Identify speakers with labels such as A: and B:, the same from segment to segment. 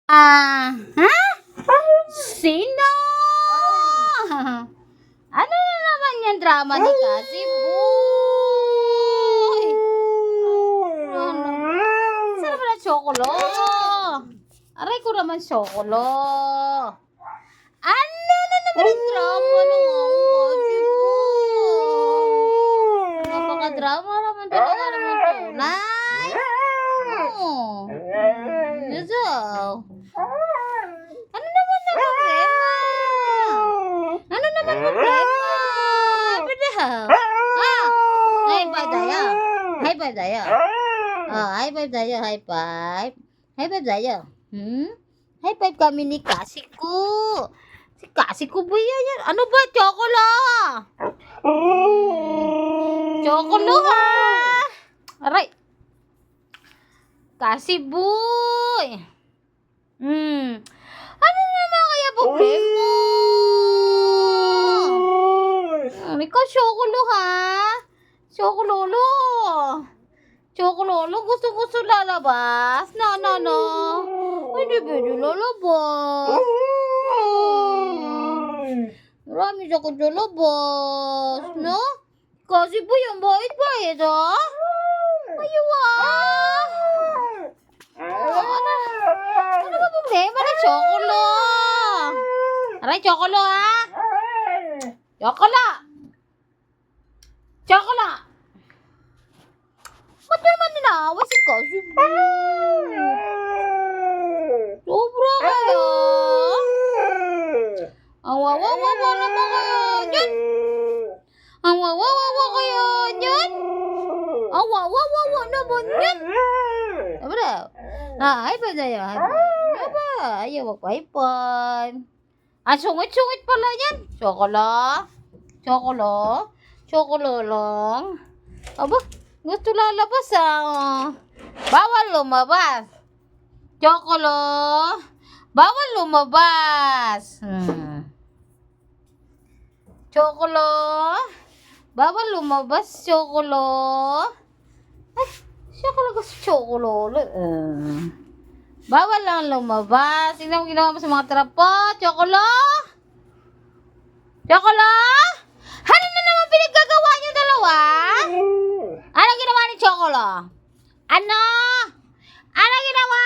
A: Ha? Sino? Ano na naman yung drama ni Kasi Boy? Ano? Saan naman ang Chocolo? Aray ko naman Chocolo. Ano na naman yung drama ng Kasi Boy? Napaka-drama naman talaga naman tunay. Oh. Ano? Ano naman ang problema? Ano naman problema? Pwede high five tayo. High five tayo. High five tayo. High five. High five tayo. High five kami ni Kasiko. Si Kasiko ba yan? Ano ba? Chocolo? Chocolo ha? Aray. Kasi Boy. Ano naman kaya problema? Ikaw, Chocolo ha? Chocololo. Chocololo, gusto lalabas? No. Hindi pwede lalabas. Marami siya ko lalabas, no? Kasi Boy, ang bait-bait ha? Ayaw Ano ba problema na Chocolo? Aray, Chocolo ha? Chocolo! Ba't naman ninaaway si Kasi Boy? Sobra kaya? Ang wawawawa naman kaya dyan? Ang wawawawa kaya dyan? Ang wawawawa naman dyan? Apa dah? High five tayo. Apa? Ayaw mag-high five. Sungit pala yan. Chocolo lang. Aba, gusto lalabas Bawal lumabas. Chocolo. Bawal lumabas. Chocolo. Bawal lumabas, Chocolo. Ay, siya talaga si Chocolo. Bawal lang lumabas. Tingnan mo ginawa mo sa mga trapo. Chocolo? Chocolo? Ano na naman pinaggagawa niyo dalawa? Ano ginawa ni Chocolo? Ano? Ano ginawa?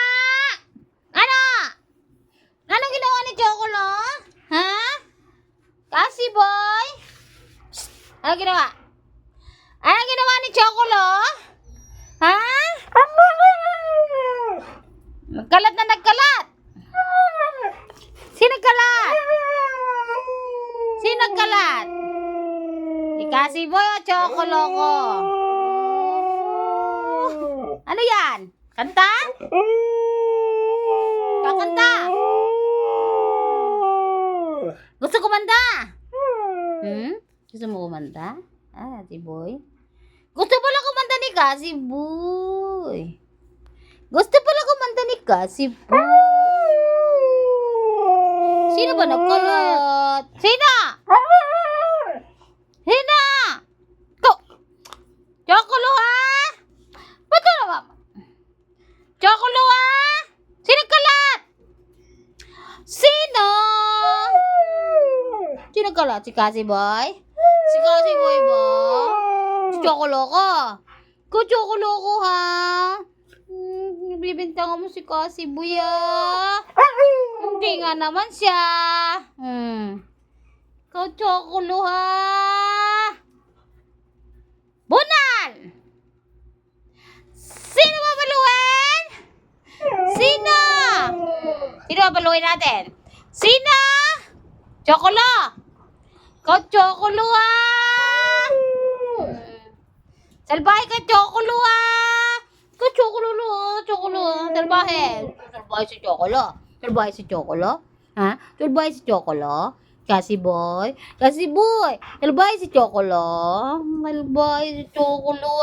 A: Ano ginawa ni Chocolo? Ha? Kasi Boy? Psst. Ano ginawa? Ano ginawa ni Chocolo? Ha? Nagkalat na nagkalat. Sino nagkalat? Si Kasi Boy o Chocolo ko? Ano yan? Kanta? Kakanta? Gusto kumanta? Gusto mo kumanta? Si Boy? Gusto pala kumanta ni Kasi Boy. Gusto pala kumanta ni Kasi Boy. Sino ba nagkalat? Sino? Chocolo ha? Ba't na naman? Chocolo ha? Sino nagkalat? Sino? Sino nagkalat? Si Kasi Boy? Si Kasi Boy ba? Si Chocolo ko? Chocolo ko ha? Bibintangan mo si Kasi Boy Hindi nga naman siya. Ikaw Chocolo ha? Bunan! Sino babaluin? Sino? Sino babaluin natin? Sino? Chocolo! Ikaw Chocolo ha? Salbahe ka Chocolo ha? Ikaw Chocolo. Salbahe si Chocolo. Salbahe si Chocolo. Ha? Salbahe si Chocolo. Kasi Boy. Salbahe si Chocolo. Salbahe si Chocolo